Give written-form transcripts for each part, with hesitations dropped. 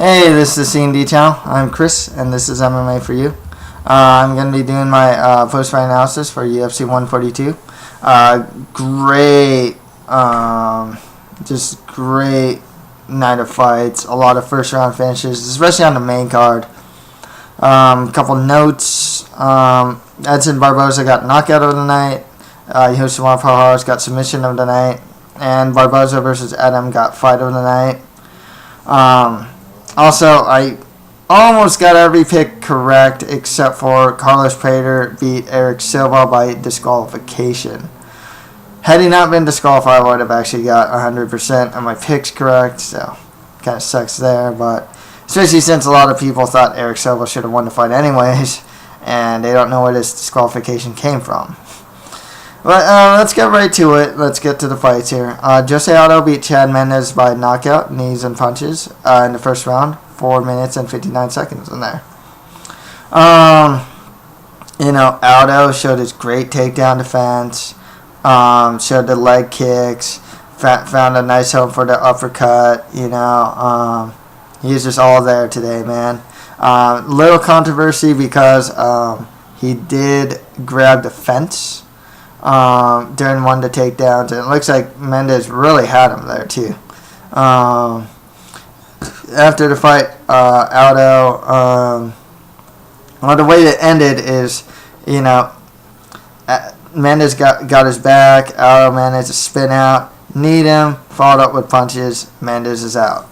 Hey, this is C&D Channel. I'm Chris, and this is MMA for you. I'm going to be doing my post-fight analysis for UFC 142. Just great night of fights. A lot of first-round finishes, especially on the main card. Couple notes. Edson Barboza got knockout of the night. Yosimar Pajar's got submission of the night. And Barboza versus Adam got fight of the night. Also, I almost got every pick correct except for Carlos Prater beat Eric Silva by disqualification. Had he not been disqualified, I would have actually got 100% of my picks correct, so kind of sucks there. But especially since a lot of people thought Eric Silva should have won the fight anyways, and they don't know where this disqualification came from. But let's get right to it. Let's get to the fights here. Jose Aldo beat Chad Mendes by knockout, knees and punches, in the first round. 4 minutes and 59 seconds in there. Aldo showed his great takedown defense. Showed the leg kicks. Found a nice home for the uppercut. He was just all there today, man. Little controversy because he did grab the fence during one of the takedowns, and it looks like Mendes really had him there too. After the fight, Aldo, the way it ended is, Mendes got his back. Aldo managed to spin out, kneed him, followed up with punches. Mendes is out.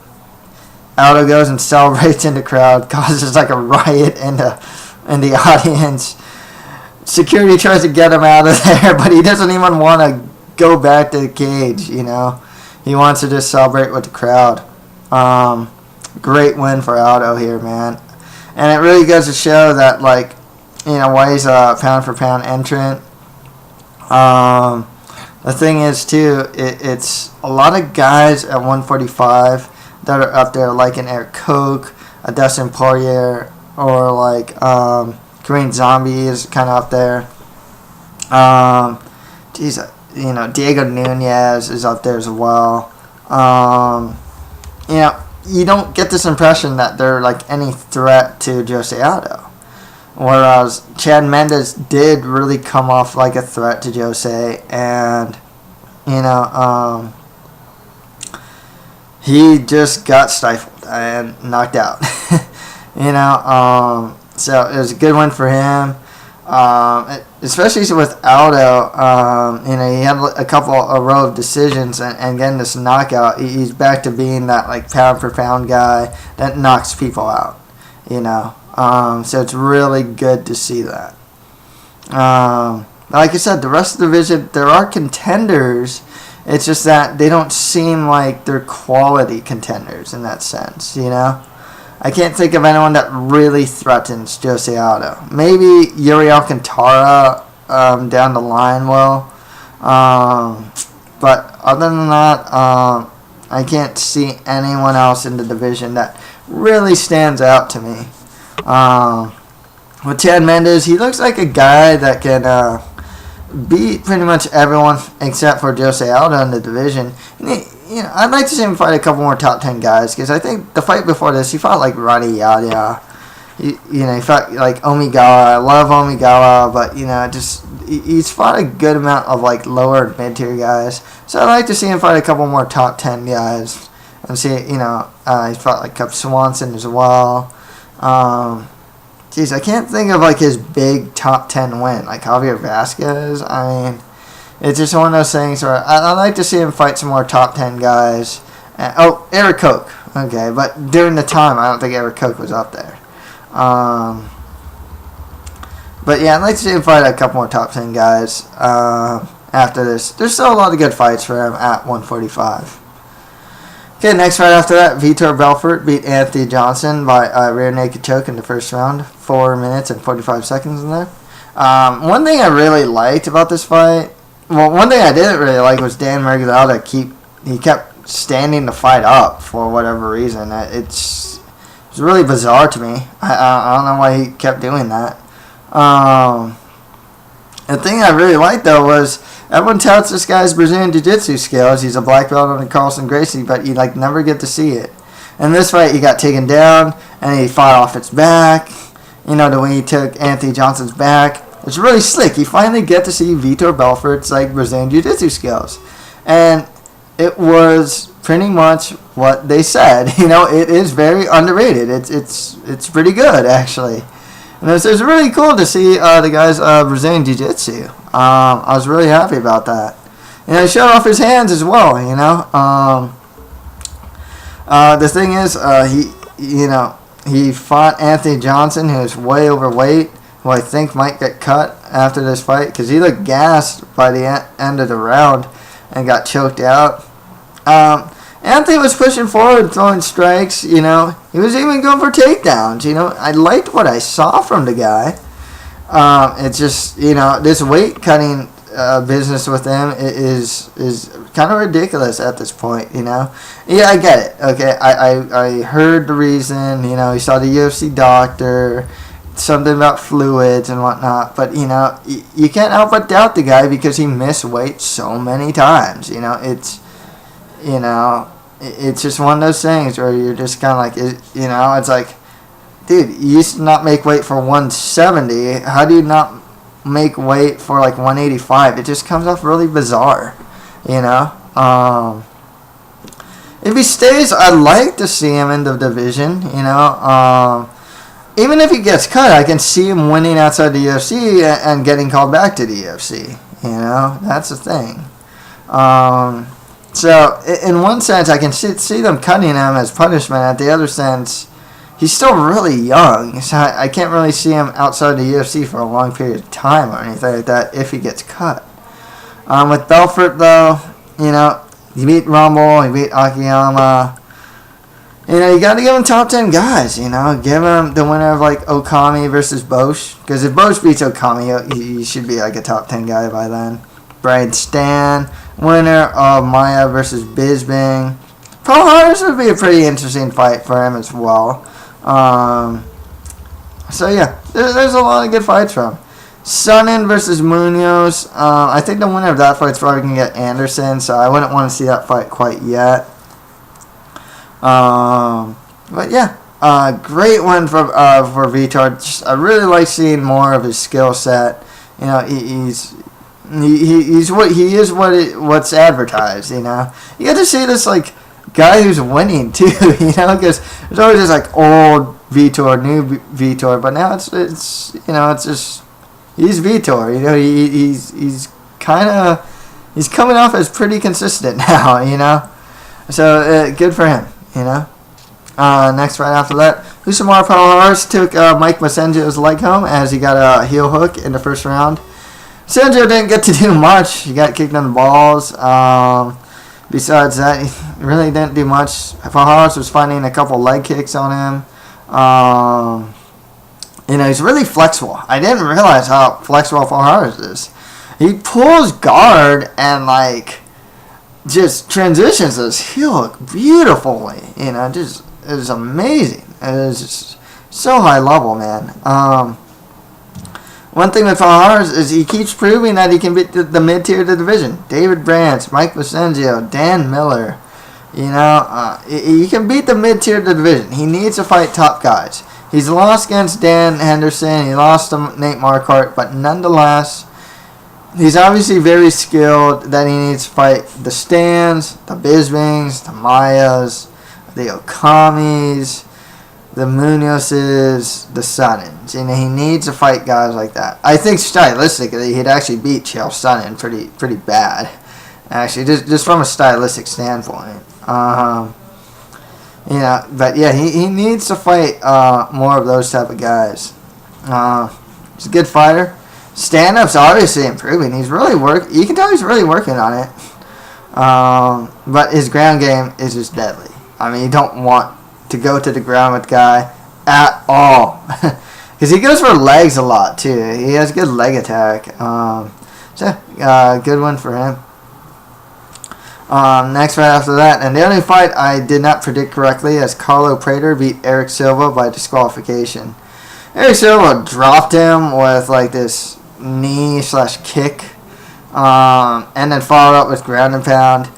Aldo goes and celebrates in the crowd, causes like a riot in the audience. Security tries to get him out of there, but he doesn't even want to go back to the cage, He wants to just celebrate with the crowd. Great win for Aldo here, man. And it really goes to show that, why he's a pound-for-pound entrant. The thing is, too, it's a lot of guys at 145 that are up there, like an Eric Koch, a Dustin Poirier, or Korean Zombie is kind of up there. Diego Nunez is up there as well. You don't get this impression that they're any threat to Jose Aldo. Whereas Chad Mendes did really come off like a threat to Jose, and he just got stifled and knocked out. So it was a good one for him. Especially with Aldo, he had a row of decisions, and getting this knockout, he's back to being that pound for pound guy that knocks people out, so it's really good to see that. Like I said, the rest of the division, there are contenders. It's just that they don't seem like they're quality contenders in that sense, I can't think of anyone that really threatens Jose Aldo. Maybe Yuri Alcantara down the line will. But other than that, I can't see anyone else in the division that really stands out to me. With Chad Mendes, he looks like a guy that can beat pretty much everyone except for Jose Aldo in the division. And I'd like to see him fight a couple more top 10 guys, because I think the fight before this, he fought Roddy Yada. He fought Omigawa. I love Omigawa, but he's fought a good amount of lower and mid tier guys. So I'd like to see him fight a couple more top 10 guys, and see he fought Cub Swanson as well. I can't think of his big top 10 win Javier Vasquez. It's just one of those things where I'd like to see him fight some more top 10 guys. Eric Koch. Okay, but during the time, I don't think Eric Koch was up there. But yeah, I'd like to see him fight a couple more top 10 guys after this. There's still a lot of good fights for him at 145. Okay, next fight after that, Vitor Belfort beat Anthony Johnson by rear naked choke in the first round. 4 minutes and 45 seconds in there. One thing I really liked about this fight, one thing I didn't really like was Dan Miragliotta. He kept standing the fight up for whatever reason. It's really bizarre to me. I don't know why he kept doing that. The thing I really liked, though, was everyone touts this guy's Brazilian Jiu-Jitsu skills. He's a black belt under Carlson Gracie, but you never get to see it. In this fight, he got taken down, and he fought off its back. You know, the way he took Anthony Johnson's back. It's really slick. You finally get to see Vitor Belfort's like Brazilian Jiu-Jitsu skills. And it was pretty much what they said. You know, it is very underrated. It's pretty good, actually. And it was really cool to see the guy's Brazilian Jiu-Jitsu. I was really happy about that. You know, he showed off his hands as well, you know. The thing is, he fought Anthony Johnson, who was way overweight, who I think might get cut after this fight, because he looked gassed by the end of the round and got choked out. Anthony was pushing forward, throwing strikes, you know. He was even going for takedowns, you know. I liked what I saw from the guy. It's just, you know, this weight cutting business with him is kind of ridiculous at this point, you know. Yeah, I get it. Okay, I heard the reason, you know. He saw the UFC doctor, something about fluids and whatnot, but you know, you can't help but doubt the guy because he missed weight so many times. You know, it's just one of those things where you're just kind of like, you know, it's like, dude, you used to not make weight for 170. How do you not make weight for like 185? It just comes off really bizarre, you know. If he stays, I'd like to see him in the division, you know. Even if he gets cut, I can see him winning outside the UFC and getting called back to the UFC. You know, that's the thing. So, in one sense, I can see them cutting him as punishment. At the other sense, he's still really young, so I can't really see him outside the UFC for a long period of time or anything like that if he gets cut. With Belfort, though, you know, he beat Rumble, he beat Akiyama. You know, you got to give him top 10 guys, you know. Give him the winner of, like, Okami versus Bosch. Because if Bosch beats Okami, he should be, like, a top 10 guy by then. Brian Stan, winner of Maya versus Bisping. Paul Harris would be a pretty interesting fight for him as well. So, yeah, there's a lot of good fights for him. Sonnen versus Munoz. I think the winner of that fight's probably going to get Anderson, so I wouldn't want to see that fight quite yet. But yeah, great one for Vitor. Just, I really like seeing more of his skill set. You know, he's what's advertised. You know, you get to see this like guy who's winning too. You know, because there's always this like old Vitor, new Vitor, but now it's you know, it's just he's Vitor. You know, he's coming off as pretty consistent now. You know, so good for him. You know. Next right after that, Husamar Palhares took Mike Masenjo's leg home as he got a heel hook in the first round. Masenjo didn't get to do much. He got kicked in the balls. Besides that, he really didn't do much. Palhares was finding a couple leg kicks on him. You know, he's really flexible. I didn't realize how flexible Palhares is. He pulls guard and like just transitions his heel hook beautifully. You know, just it was amazing. It was just so high level, man. One thing with Palhares is he keeps proving that he can beat the mid-tier of the division. David Branch, Mike Masenjo, Dan Miller. You know, he can beat the mid-tier of the division. He needs to fight top guys. He's lost against Dan Henderson. He lost to Nate Marquardt, but nonetheless, he's obviously very skilled. That he needs to fight the Stans, the Bispings, the Mayas, the Okamis, the Munozes, the Sonnens. You know, he needs to fight guys like that. I think stylistically, he'd actually beat Chael Sonnen pretty bad. Actually, just from a stylistic standpoint. You know, but yeah, he needs to fight more of those type of guys. He's a good fighter. Stand-up's obviously improving. He's really you can tell he's really working on it. But his ground game is just deadly. I mean, you don't want to go to the ground with the guy at all. Because he goes for legs a lot, too. He has good leg attack. So, good one for him. Next right after that, and the only fight I did not predict correctly, as Carlo Prater beat Eric Silva by disqualification. Eric Silva dropped him with like this knee/kick, and then followed up with ground and pound.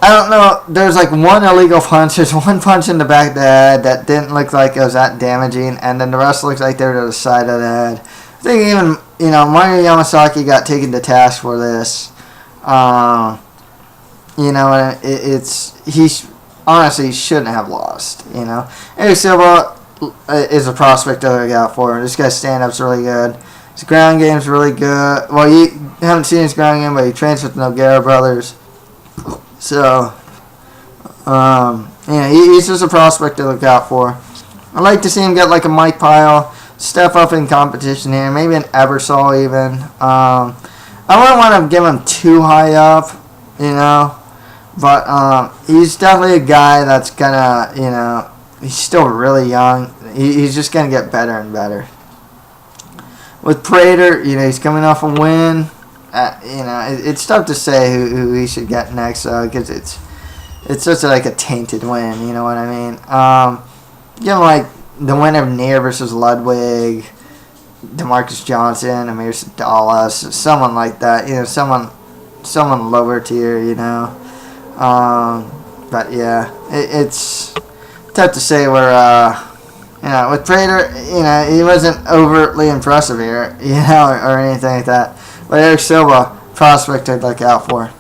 I don't know. There's like one illegal punch. There's one punch in the back of the head that didn't look like it was that damaging, and then the rest looks like they're to the side of the head. I think even Mario Yamasaki got taken to task for this. And he honestly shouldn't have lost. Eric Silva is a prospect to look out for. This guy's stand-up's really good. His ground game's really good. Well, you haven't seen his ground game, but he trains with the Nogueira brothers. So, he's just a prospect to look out for. I'd like to see him get like a Mike Pyle, step up in competition here, maybe an Ebersol even. I wouldn't want to give him too high up, but he's definitely a guy that's gonna, he's still really young. He's just gonna get better and better. With Prater, he's coming off a win. It's tough to say who he should get next, because it's such a tainted win. You know what I mean? Give him like the winner of Neer versus Ludwig, DeMarcus Johnson, Amir Sadalas, someone like that. Someone lower tier. But yeah, it's tough to say where. With Prater, he wasn't overtly impressive here, or anything like that. But Eric Silva, prospect I'd look out for.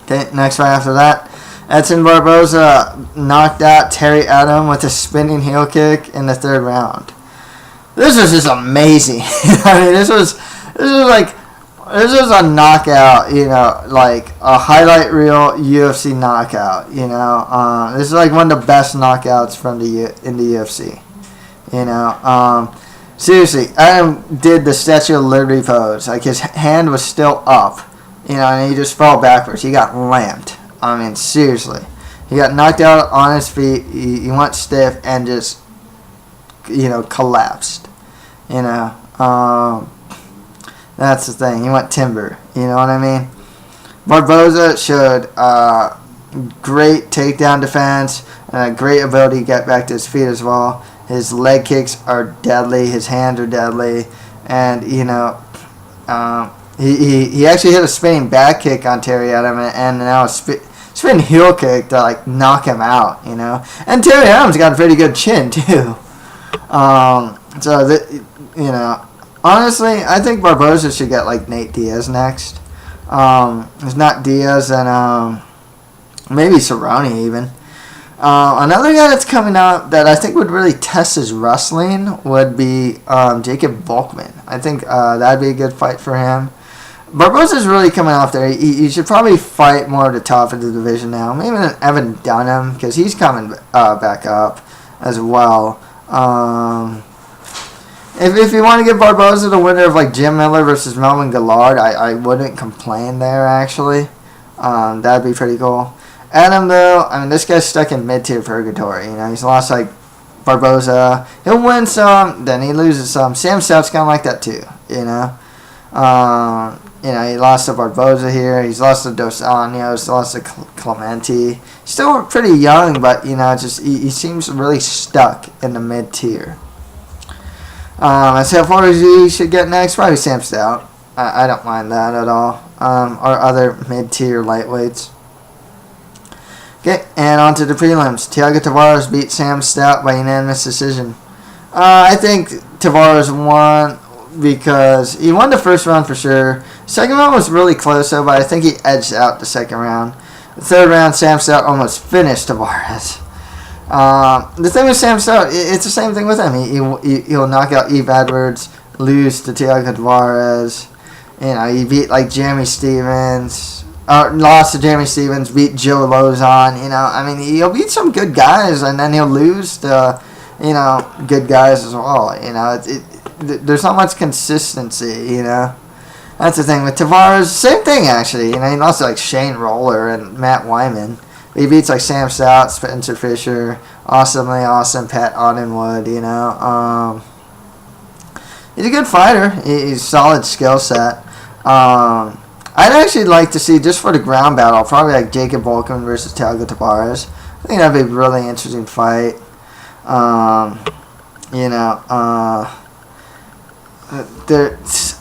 Okay, next fight after that. Edson Barboza knocked out Terry Adam with a spinning heel kick in the third round. This was just amazing. This was a knockout, like a highlight reel UFC knockout, This is like one of the best knockouts in the UFC, Seriously, Adam did the Statue of Liberty pose. Like, his hand was still up, and he just fell backwards. He got lamped. Seriously. He got knocked out on his feet. He went stiff and just, collapsed. That's the thing. He went timber. You know what I mean? Barboza showed great takedown defense and a great ability to get back to his feet as well. His leg kicks are deadly. His hands are deadly. And, he actually hit a spinning back kick on Terry Adam and now a spinning heel kick to, knock him out, And Terry Adam's got a pretty good chin, too. Honestly, I think Barboza should get, Nate Diaz next. If not Diaz, then maybe Cerrone even. Another guy that's coming out that I think would really test his wrestling would be Jacob Volkman. I think that'd be a good fight for him. Barboza's really coming off there. He should probably fight more at the top of the division now. Maybe Evan Dunham, because he's coming back up as well. If you want to give Barboza the winner of Jim Miller versus Melvin Gillard, I wouldn't complain there, actually. That'd be pretty cool. Adam, though, this guy's stuck in mid-tier purgatory. He's lost, Barboza. He'll win some, then he loses some. Sam Stout's kind of like that, too, he lost to Barboza here. He's lost to Dos Anjos, lost to Clemente. Still pretty young, but, he seems really stuck in the mid-tier. As far as he should get next, probably Sam Stout. I don't mind that at all. Or other mid-tier lightweights. Okay, and on to the prelims. Thiago Tavares beat Sam Stout by unanimous decision. I think Tavares won because he won the first round for sure. Second round was really close, though, but I think he edged out the second round. The third round, Sam Stout almost finished Tavares. The thing with Sam Stout, it's the same thing with him. He'll knock out Eve Edwards, lose to Thiago Tavares. He beat Jeremy Stevens. Lost to Jeremy Stevens, beat Joe Lozon. He'll beat some good guys, and then he'll lose to, good guys as well. There's not much consistency, That's the thing with Tavares. Same thing, actually. He lost to, Shane Roller and Matt Wyman. He beats, Sam Stout, Spencer Fisher, Awesomely Awesome, Pat Ottenwood, He's a good fighter. He's solid skill set. I'd actually like to see, just for the ground battle, probably Jacob Volkman versus Thiago Tavares. I think that'd be a really interesting fight.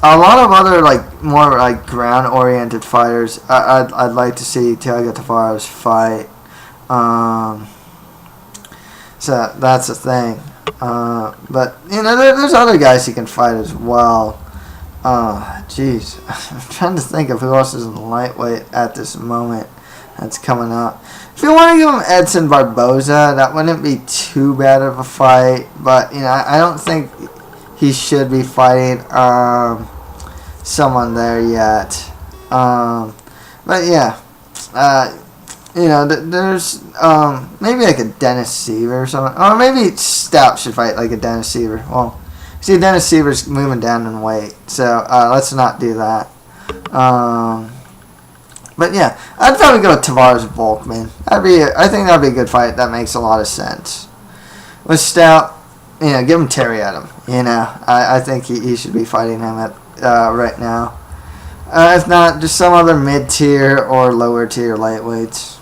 a lot of other like more like ground-oriented fighters. I'd like to see Thiago Tavares fight. So that's the thing. But there's other guys he can fight as well. Jeez, I'm trying to think of who else is in lightweight at this moment that's coming up. If you want to give him Edson Barboza, that wouldn't be too bad of a fight. But I don't think he should be fighting someone there yet. But yeah, there's maybe like a Dennis Seaver or something. Or maybe Stout should fight like a Dennis Seaver. Well, see, Dennis Seaver's moving down in weight, so let's not do that. But yeah, I'd probably go with Tavares Volkman. I think that'd be a good fight. That makes a lot of sense. With Stout, give him Terry Adam. I think he should be fighting him at right now. If not, just some other mid-tier or lower-tier lightweights.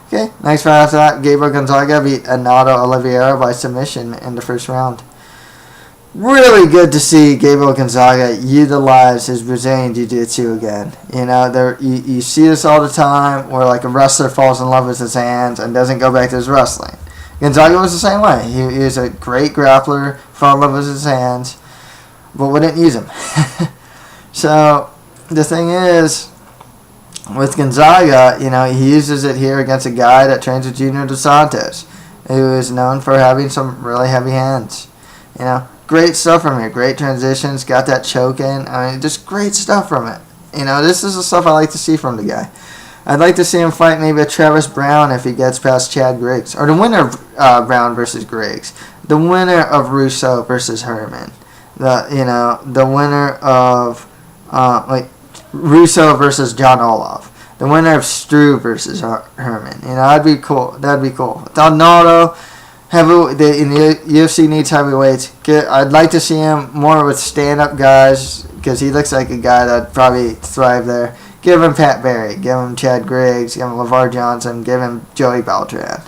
Okay, next fight after that, Gabriel Gonzaga beat Renato Oliveira by submission in the first round. Really good to see Gabriel Gonzaga utilize his Brazilian Jiu-Jitsu again. You see this all the time where like a wrestler falls in love with his hands and doesn't go back to his wrestling. Gonzaga was the same way. He was a great grappler, fell in love with his hands, but wouldn't use them. So the thing is, with Gonzaga, he uses it here against a guy that trains with Junior Dos Santos, who is known for having some really heavy hands. Great stuff from here. Great transitions. Got that choke in. Just great stuff from it. This is the stuff I like to see from the guy. I'd like to see him fight maybe a Travis Brown if he gets past Chad Griggs. Or the winner of Brown versus Griggs. The winner of Russo versus Herman. The winner of Russo versus John Olaf. The winner of Struve versus Herman. That'd be cool. Donaldo, in the UFC needs heavyweights. I'd like to see him more with stand-up guys because he looks like a guy that'd probably thrive there. Give him Pat Barry. Give him Chad Griggs. Give him LeVar Johnson. Give him Joey Beltran.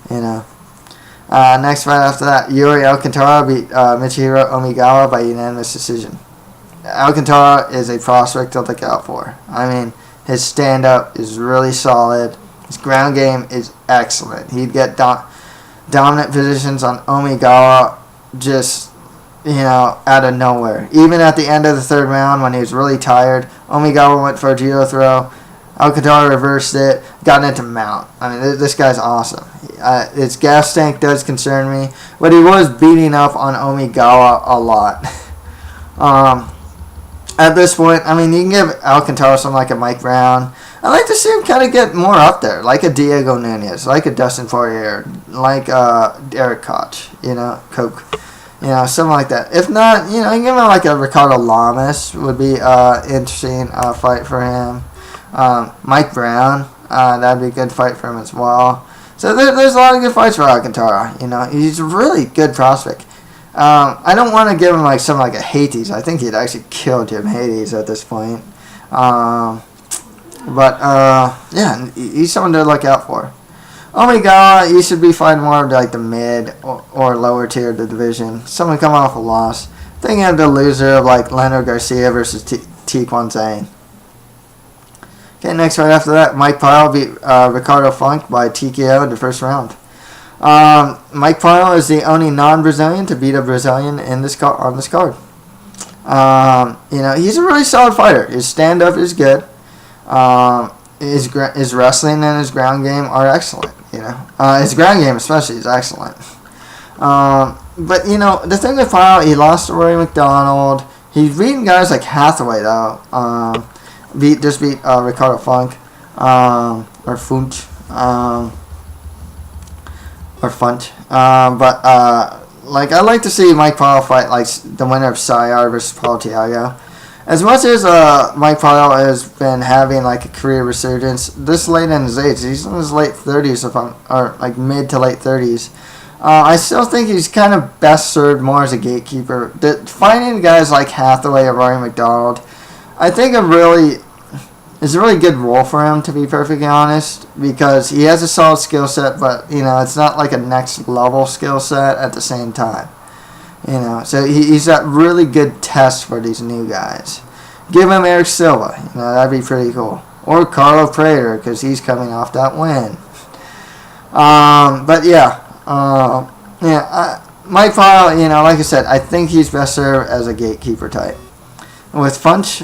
Next fight after that, Yuri Alcantara beat Michihiro Omigawa by unanimous decision. Alcantara is a prospect to look out for. His stand-up is really solid. His ground game is excellent. He'd get dominant positions on Omigawa just, out of nowhere. Even at the end of the third round when he was really tired, Omigawa went for a judo throw. Alcantara reversed it, got into mount. This guy's awesome. His gas tank does concern me, but he was beating up on Omigawa a lot. At this point, you can give Alcantara something like a Mike Brown. I'd like to see him kind of get more up there, like a Diego Nunez, like a Dustin Poirier, like Derek Koch, Coke, something like that. If not, you can give him like a Ricardo Lamas would be interesting fight for him. Mike Brown, that'd be a good fight for him as well. So there's a lot of good fights for Alcantara. He's a really good prospect. I don't want to give him like something like a Hades. I think he'd actually kill Jim Hades at this point. But yeah, he's someone to look out for. Omigawa, he should be fighting more of like the mid or lower tier of the division. Someone coming off a loss. Thinking of the loser of like Leonard Garcia versus Taekwon Zhang. Okay, next fight after that, Mike Pyle beat Ricardo Funk by TKO in the first round. Mike Pyle is the only non-Brazilian to beat a Brazilian on this card. He's a really solid fighter. His stand-up is good. His wrestling and his ground game are excellent. His ground game especially is excellent. But the thing with Pyle, he lost to Rory McDonald. He's beaten guys like Hathaway though. Beat Ricardo Funk or Funch. Or Funch. But I'd like to see Mike Pyle fight like the winner of Sayar versus Paul Tiago. As much as Mike Pyle has been having like a career resurgence this late in his age, he's in his late 30s or like mid to late 30s. I still think he's kind of best served more as a gatekeeper. Finding guys like Hathaway or Rory McDonald, I think is a really good role for him, to be perfectly honest, because he has a solid skill set, but it's not like a next level skill set at the same time. So he's got really good tests for these new guys. Give him Eric Silva. That'd be pretty cool. Or Carlo Prater, because he's coming off that win. Mike Pyle, like I said, I think he's best served as a gatekeeper type. With Funch,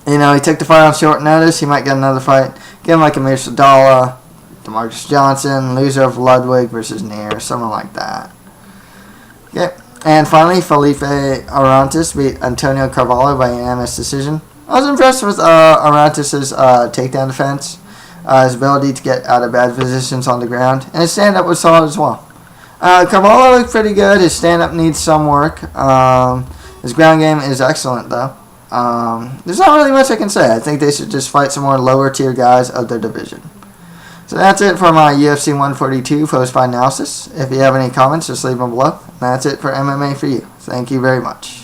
he took the fight on short notice. He might get another fight. Give him like Amir Sadala, DeMarcus Johnson, loser of Ludwig versus Neer, something like that. Okay. And finally, Felipe Arantes beat Antonio Carvalho by unanimous decision. I was impressed with Arantes' takedown defense, his ability to get out of bad positions on the ground, and his stand-up was solid as well. Carvalho looked pretty good. His stand-up needs some work. His ground game is excellent, though. There's not really much I can say. I think they should just fight some more lower-tier guys of their division. So that's it for my UFC 142 post-fight analysis. If you have any comments, just leave them below. That's it for MMA for you. Thank you very much.